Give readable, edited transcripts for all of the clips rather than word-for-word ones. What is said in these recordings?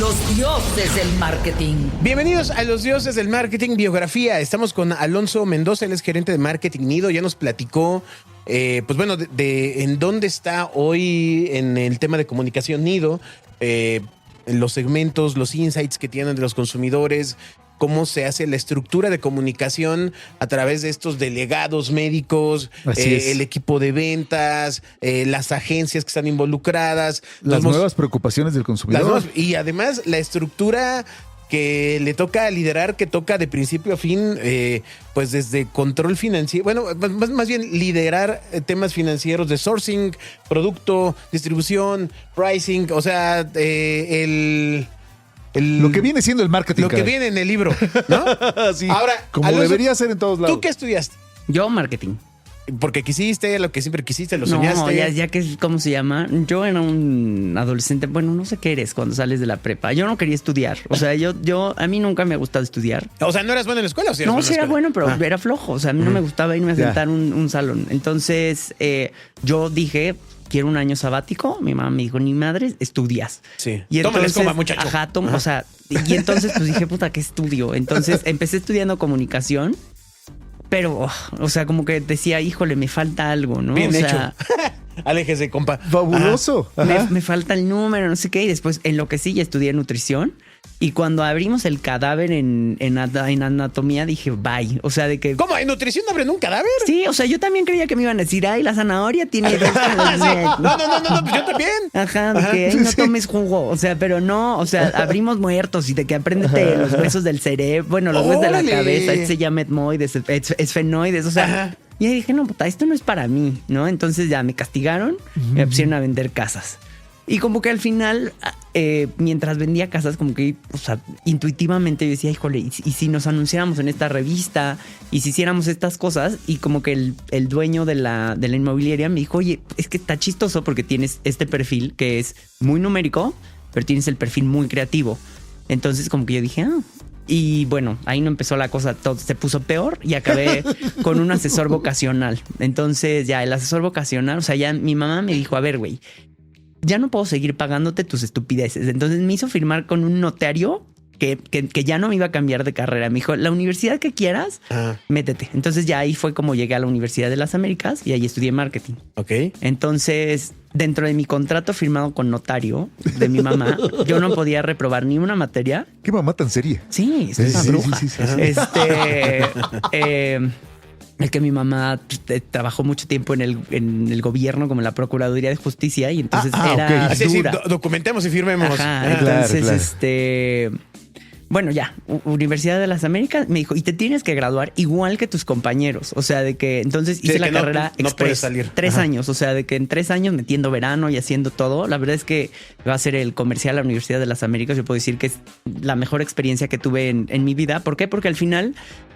Los dioses del marketing. Bienvenidos a Los Dioses del Marketing, biografía. Estamos con Alonso Mendoza, él es gerente de marketing Nido. Ya nos platicó, pues bueno, de en dónde está hoy en el tema de comunicación Nido, los segmentos, los insights que tienen de los consumidores, cómo se hace la estructura de comunicación a través de estos delegados médicos, el equipo de ventas, las agencias que están involucradas. Las nuevas preocupaciones del consumidor. Y además la estructura que le toca liderar, que toca de principio a fin, pues desde control financiero, bueno, más bien liderar temas financieros de sourcing, producto, distribución, pricing, o sea, lo que viene siendo el marketing. Lo que viene en el libro, ¿no? Sí, ahora, como Alonso, debería ser en todos lados. ¿tú qué estudiaste? Yo marketing. Porque quisiste, lo que siempre quisiste, lo soñaste. No, ya que, ¿cómo se llama? Yo era un adolescente, bueno, no sé qué eres cuando sales de la prepa. Yo no quería estudiar. O sea, a mí nunca me ha gustado estudiar. O sea, ¿no eras bueno en la escuela o sí eras No, bueno sí en la era escuela? bueno, pero era flojo. O sea, a mí no me gustaba irme a sentar en un salón. Entonces, yo dije, quiero un año sabático. Mi mamá me dijo, ni madre, estudias. Sí. Y Tómales entonces, coma, muchacho. Ajá, o sea, y entonces pues dije, puta, ¿qué estudio? Entonces empecé estudiando comunicación. Pero, o sea, como que decía, híjole, me falta algo, ¿no? Bien o hecho. sea, Aléjese, compa. Fabuloso. me falta el número, no sé qué. Y después enloquecí y estudié nutrición. Y cuando abrimos el cadáver en anatomía, dije, bye. O sea, de que... ¿Cómo? ¿En nutrición abren un cadáver? Sí, o sea, yo también creía que me iban a decir, ay, la zanahoria tiene... Sí. No, pues yo también. Ajá, de que ay, no tomes jugo. O sea, pero no, o sea, abrimos muertos y de que apréndete los huesos del cerebro, bueno, los huesos de la ¡Órale! cabeza, este se llama etmoides, esfenoides, o sea... Ajá. Y ahí dije, no, puta, esto no es para mí, ¿no? Entonces ya me castigaron, me pusieron a vender casas. Y como que al final, mientras vendía casas, como que, o sea, intuitivamente yo decía, híjole, ¿y si nos anunciáramos en esta revista? ¿Y si hiciéramos estas cosas? Y como que el dueño de la inmobiliaria me dijo, oye, es que está chistoso porque tienes este perfil que es muy numérico, pero tienes el perfil muy creativo. Entonces como que yo dije, Y bueno, ahí no empezó la cosa, todo se puso peor y acabé con un asesor vocacional. Entonces ya el asesor vocacional, o sea, ya mi mamá me dijo, a ver, güey, ya no puedo seguir pagándote tus estupideces. Entonces me hizo firmar con un notario que ya no me iba a cambiar de carrera. Me dijo, la universidad que quieras, métete. Entonces ya ahí fue como llegué a la Universidad de las Américas y ahí estudié marketing. Ok. Entonces, dentro de mi contrato firmado con notario de mi mamá, yo no podía reprobar ni una materia. ¿Qué mamá tan seria? Sí, es una bruja. Sí. El que mi mamá trabajó mucho tiempo en el gobierno como en la Procuraduría de Justicia y entonces era Así dura. documentemos y firmemos. Ajá, entonces claro. Bueno, ya, Universidad de las Américas me dijo, y te tienes que graduar igual que tus compañeros. O sea, de que entonces hice la carrera no express, puedes salir. 3 años. O sea, de que en 3 años metiendo verano y haciendo todo. La verdad es que va a ser el comercial a la Universidad de las Américas. Yo puedo decir que es la mejor experiencia que tuve en mi vida. ¿Por qué? Porque al final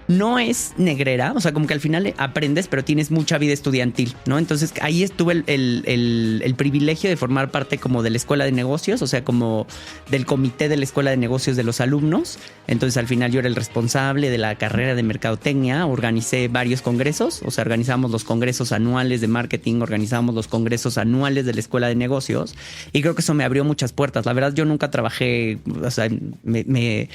no es negrera, o sea, como que al final aprendes, pero tienes mucha vida estudiantil, ¿no? Entonces ahí estuve el privilegio de formar parte como de la escuela de negocios, o sea, como del comité de la escuela de negocios de los alumnos. Entonces al final yo era el responsable de la carrera de mercadotecnia, organicé varios congresos, o sea, organizamos los congresos anuales de marketing, organizamos los congresos anuales de la escuela de negocios y creo que eso me abrió muchas puertas. La verdad yo nunca trabajé, o sea, me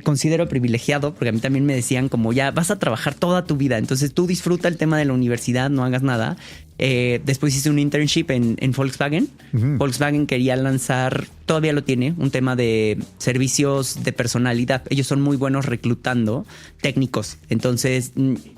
considero privilegiado porque a mí también me decían como ya vas a trabajar toda tu vida, entonces tú disfruta el tema de la universidad, no hagas nada. Después hice un internship en Volkswagen. Volkswagen quería lanzar, todavía lo tiene, un tema de servicios de personalidad. Ellos son muy buenos reclutando técnicos. Entonces,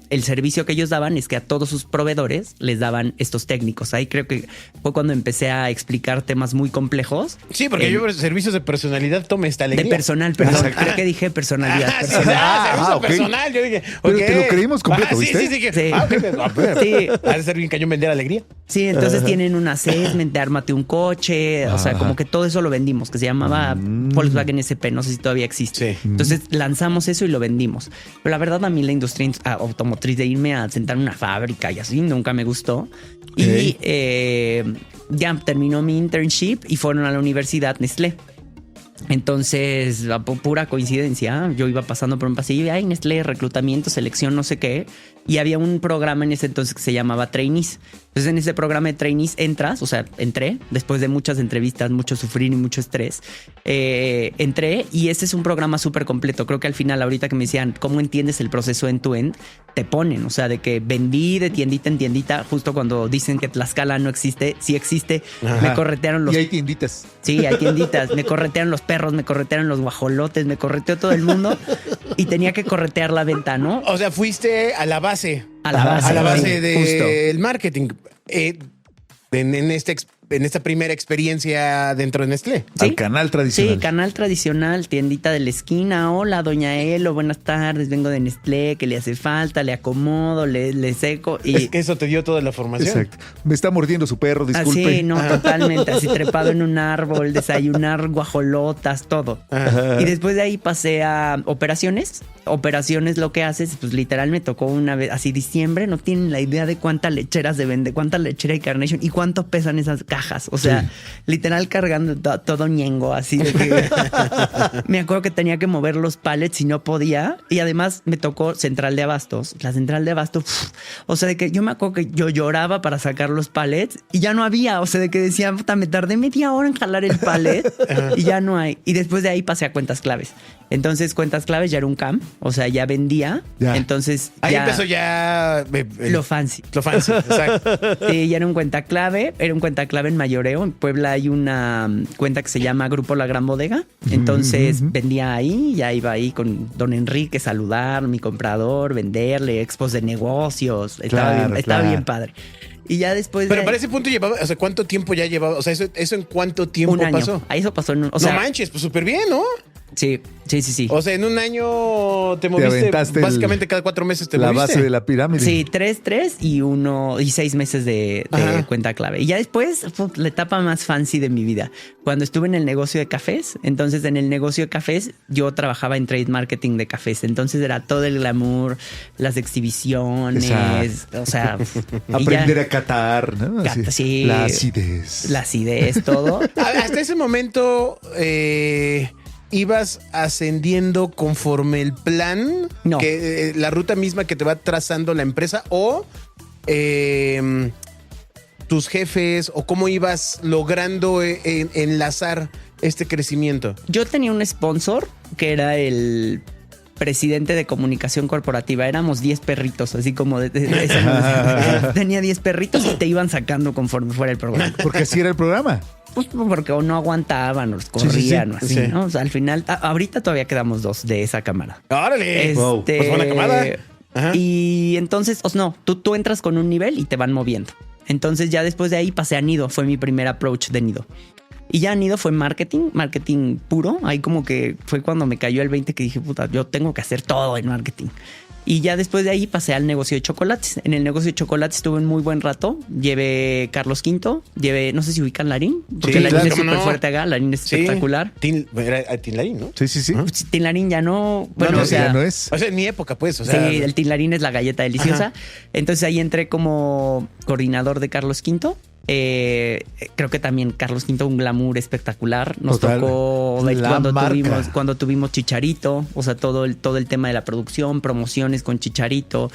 el servicio que ellos daban es que a todos sus proveedores les daban estos técnicos. Ahí creo que fue cuando empecé a explicar temas muy complejos. Sí, porque yo servicios de personalidad, tome esta alegría. De personal, perdón. Creo que dije personalidad. Servicio ok. personal. Yo dije, Pero ok. te lo creímos completo, ¿viste? Sí. Sí. Sí. Ha de ser bien cañón vender alegría. Sí, entonces tienen un assessment de ármate un coche, o sea, como que todo eso lo vendimos, que se llamaba Volkswagen SP, no sé si todavía existe. Sí. Entonces lanzamos eso y lo vendimos. Pero la verdad a mí la industria automotriz de irme a sentar en una fábrica y así nunca me gustó. Y ya terminó mi internship y fueron a la universidad Nestlé. Entonces, pura coincidencia, yo iba pasando por un pasillo y hay Nestlé, reclutamiento, selección, no sé qué. Y había un programa en ese entonces que se llamaba Trainees. Entonces, en ese programa de trainees entras, o sea, entré, después de muchas entrevistas, mucho sufrir y mucho estrés, entré y este es un programa súper completo. Creo que al final, ahorita que me decían, ¿cómo entiendes el proceso end-to-end? Te ponen, o sea, de que vendí de tiendita en tiendita, justo cuando dicen que Tlaxcala no existe, sí existe, me corretearon los... Y hay tienditas. Sí, hay tienditas, me corretearon los perros, me corretearon los guajolotes, me correteó todo el mundo y tenía que corretear la venta, ¿no? O sea, fuiste a la base. A la base. A la base sí, del marketing. En esta primera experiencia dentro de Nestlé. ¿Sí? Al canal tradicional. Sí, canal tradicional, tiendita de la esquina. Hola, doña Elo, buenas tardes, vengo de Nestlé, ¿qué le hace falta? Le acomodo, le seco. Y Es que eso te dio toda la formación. Exacto. Me está mordiendo su perro, disculpe. así, no, totalmente, así trepado en un árbol, desayunar guajolotas, todo. Ajá. Y después de ahí pasé a operaciones. Operaciones lo que haces, pues literal me tocó una vez, así diciembre, no tienen la idea de cuántas lecheras se vende, cuánta lechera y Carnation y cuánto pesan esas cajas. O sea, literal cargando todo ñengo, así de que me acuerdo que tenía que mover los pallets y no podía. Y además me tocó central de abastos. La central de abastos, o sea, de que yo me acuerdo que yo lloraba para sacar los pallets y ya no había. O sea, de que decía, puta, me tardé media hora en jalar el pallet y ya no hay. Y después de ahí pasé a cuentas claves. Entonces, cuentas claves ya era un camp. O sea, ya vendía. Ya. Entonces, Ahí ya empezó ya lo fancy. Lo fancy, exacto. Sí, ya era un cuenta clave. Era un cuenta clave en mayoreo. En Puebla hay una cuenta que se llama Grupo La Gran Bodega. Entonces vendía ahí. Ya iba ahí con don Enrique saludar, mi comprador, venderle, expos de negocios. Estaba Claro. bien padre. Y ya después Pero de para ese punto llevaba, o sea, ¿cuánto tiempo ya llevaba? O sea, eso en cuánto tiempo un año. pasó. Ahí eso pasó en un... O sea, no manches, pues súper bien, ¿no? sí. O sea, en un año te moviste, aventaste básicamente cada 4 meses te la moviste. base de la pirámide. Sí, 3 y 6 meses de Ajá. cuenta clave. Y ya después, la etapa más fancy de mi vida. Cuando estuve en el negocio de cafés, entonces en el negocio de cafés yo trabajaba en trade marketing de cafés. Entonces era todo el glamour, las exhibiciones, Exacto. o sea... y Aprender ya- a catar, ¿no? Así, sí. La acidez. La acidez, todo. Hasta ese momento ibas ascendiendo conforme el plan, No. que la ruta misma que te va trazando la empresa o tus jefes o cómo ibas logrando enlazar este crecimiento. Yo tenía un sponsor que era el presidente de comunicación corporativa. Éramos 10 perritos, así como tenía 10 perritos y te iban sacando conforme fuera el programa. Porque así era el programa. Pues porque o no aguantaban, o los corrían, o así, Sí. ¿no? O sea, al final, ahorita todavía quedamos 2 de esa cámara. ¡Órale! Wow. Pues buena camada. Ajá. Y entonces, no, tú entras con un nivel y te van moviendo. Entonces ya después de ahí pasé a Nido, fue mi primer approach de Nido. Y ya Nido fue marketing puro. Ahí como que fue cuando me cayó el 20 que dije, puta, yo tengo que hacer todo en marketing. Y ya después de ahí pasé al negocio de chocolates. En el negocio de chocolates estuve un muy buen rato. Llevé Carlos V, no sé si ubican Larín, porque Sí, Larín claro, es cómo súper no. fuerte acá, Larín es espectacular. Era Tin Larín, ¿no? Sí, sí, sí. Pues, Tin Larín ya no, bueno, no, o sea, ya no es. O sea, en mi época, pues. O sea, sí, el Tin Larín es la galleta deliciosa. Ajá. Entonces ahí entré como coordinador de Carlos V. Creo que también Carlos V, un glamour espectacular. Nos Total. tocó ver La marca. cuando tuvimos Chicharito, o sea, todo el tema de la producción, promociones con Chicharito.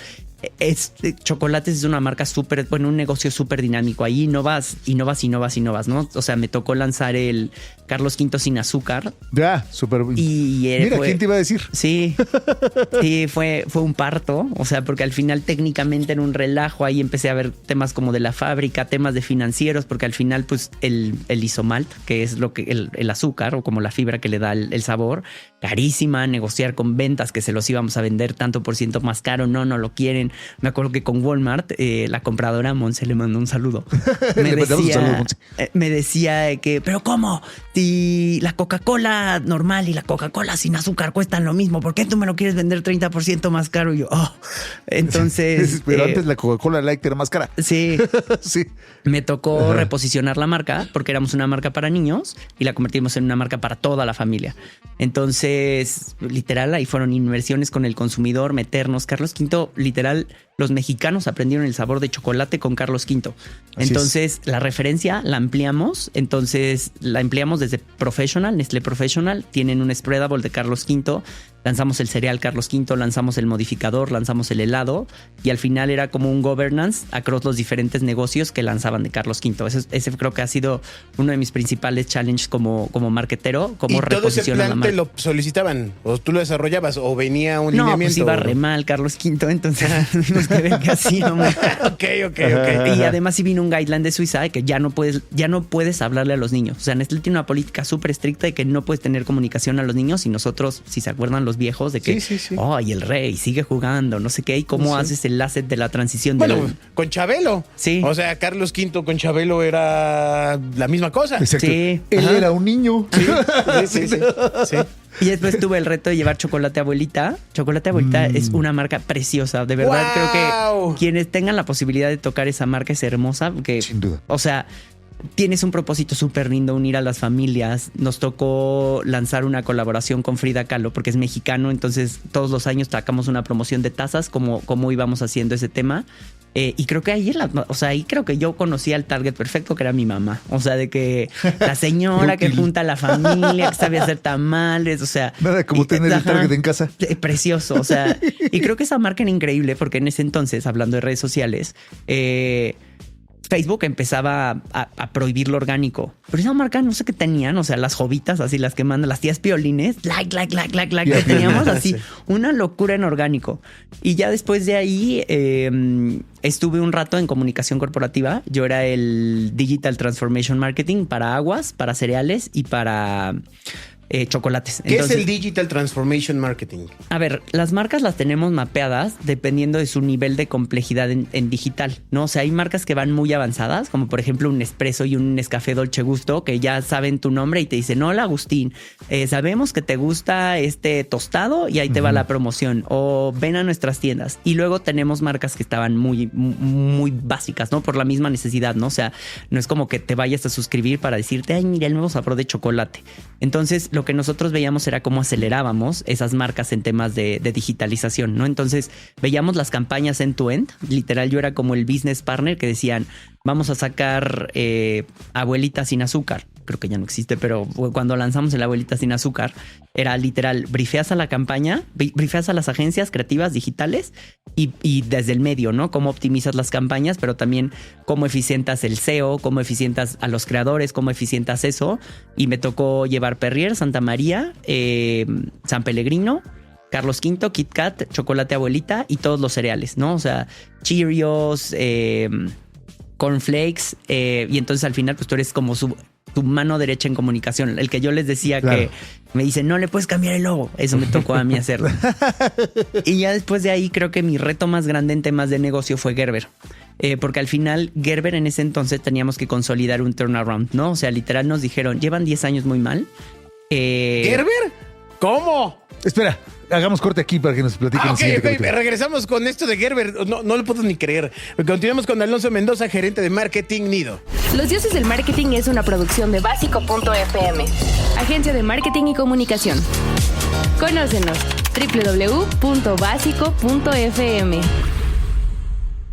Chocolates es una marca súper, bueno, un negocio súper dinámico. Ahí innovas, ¿no? O sea, me tocó lanzar el Carlos V sin azúcar. Ya, súper. Y Mira, ¿quién te iba a decir? Sí, sí, fue un parto, o sea, porque al final técnicamente era un relajo, ahí empecé a ver temas como de la fábrica, temas de financieros, porque al final pues el isomalt, que es lo que el azúcar o como la fibra que le da el sabor, carísima, negociar con ventas que se los íbamos a vender tanto por ciento más caro, no lo quieren. Me acuerdo que con Walmart, la compradora Monse le mandó un saludo. Le mandamos un saludo, Monse. Me decía que, pero ¿cómo? Si la Coca-Cola normal y la Coca-Cola sin azúcar cuestan lo mismo, ¿por qué tú me lo quieres vender 30% más caro? Y yo, entonces... Pero antes la Coca-Cola Light era más cara. Sí, Sí. me tocó reposicionar la marca porque éramos una marca para niños y la convertimos en una marca para toda la familia. Entonces, literal, ahí fueron inversiones con el consumidor, meternos. Carlos V, literal, los mexicanos aprendieron el sabor de chocolate con Carlos V. Entonces, la referencia la ampliamos. Entonces, la empleamos desde Professional, Nestlé Professional. Tienen un spreadable de Carlos V. Lanzamos el cereal Carlos V, lanzamos el modificador, lanzamos el helado. Y al final era como un governance across los diferentes negocios que lanzaban de Carlos V. Ese creo que ha sido uno de mis principales challenges como marketero. Como ¿Y todo ese reposicionar la plan marca. te lo solicitaban? ¿O tú lo desarrollabas? ¿O venía un No, lineamiento? pues iba re mal Carlos V, entonces tuvimos que ver qué hacíamos. Ok. Y además sí vino un guideline de Suiza de que ya no puedes hablarle a los niños. O sea, Nestlé tiene una política súper estricta de que no puedes tener comunicación a los niños, y nosotros, si se acuerdan los viejos, de que, Sí. y el rey sigue jugando, no sé qué, y cómo haces el asset de la transición. Bueno, con Chabelo. Sí. O sea, Carlos V con Chabelo era la misma cosa. Exacto. Sí. Él Ajá. era un niño. Sí. Y después tuve el reto de llevar Chocolate Abuelita. Chocolate Abuelita es una marca preciosa. De verdad, creo ¡Guau! que quienes tengan la posibilidad de tocar esa marca es hermosa. Porque, Sin duda. o sea, tienes un propósito súper lindo, unir a las familias. Nos tocó lanzar una colaboración con Frida Kahlo porque es mexicano. Entonces, todos los años sacamos una promoción de tazas, como íbamos haciendo ese tema. Y creo que ahí creo que yo conocí al target perfecto, que era mi mamá. O sea, de que la señora que junta a la familia, que sabe hacer tamales, o sea. Nada como tener el target en casa. Precioso, o sea. Y creo que esa marca era increíble porque en ese entonces, hablando de redes sociales, Facebook empezaba a prohibir lo orgánico. Pero esa marca no sé qué tenían, o sea, las jovitas, así las que mandan, las tías piolines, like, que teníamos así, Sí. una locura en orgánico. Y ya después de ahí estuve un rato en comunicación corporativa. Yo era el Digital Transformation Marketing para aguas, para cereales y para chocolates. ¿Qué Entonces, es el Digital Transformation Marketing? a ver, las marcas las tenemos mapeadas dependiendo de su nivel de complejidad en digital, ¿no? O sea, hay marcas que van muy avanzadas, como por ejemplo un Nespresso y un Nescafé Dolce Gusto, que ya saben tu nombre y te dicen, hola Agustín, sabemos que te gusta este tostado y ahí te va la promoción, o ven a nuestras tiendas. Y luego tenemos marcas que estaban muy básicas, ¿no? Por la misma necesidad, ¿no? O sea, no es como que te vayas a suscribir para decirte, ay, mira el nuevo sabor de chocolate. Entonces, lo que nosotros veíamos era cómo acelerábamos esas marcas en temas de digitalización, ¿no? Entonces, veíamos las campañas end-to-end. Literal, yo era como el business partner que decían, vamos a sacar Abuelita sin azúcar. Creo que ya no existe, pero cuando lanzamos el Abuelita sin azúcar, era literal, brifeas a la campaña, brifeas a las agencias creativas digitales y desde el medio, ¿no? Cómo optimizas las campañas, pero también cómo eficientas el SEO, cómo eficientas a los creadores, cómo eficientas eso. Y me tocó llevar Perrier, Santa María, San Pellegrino, Carlos V, Kit Kat, Chocolate Abuelita y todos los cereales, ¿no? O sea, Cheerios, cornflakes, y entonces al final pues tú eres como tu mano derecha en comunicación. El que yo les decía Claro. que me dice, no le puedes cambiar el logo. Eso me tocó a mí hacerlo. Y ya después de ahí creo que mi reto más grande en temas de negocio fue Gerber. Porque al final Gerber en ese entonces teníamos que consolidar un turnaround, ¿no? O sea, literal nos dijeron, llevan 10 años muy mal. ¿Gerber? ¿Cómo? Espera, hagamos corte aquí para que nos platiquen el siguiente capítulo. Regresamos con esto de Gerber. No lo puedo ni creer. Continuamos con Alonso Mendoza, gerente de marketing Nido. Los Dioses del Marketing es una producción de Básico.fm, agencia de marketing y comunicación. Conócenos, www.básico.fm.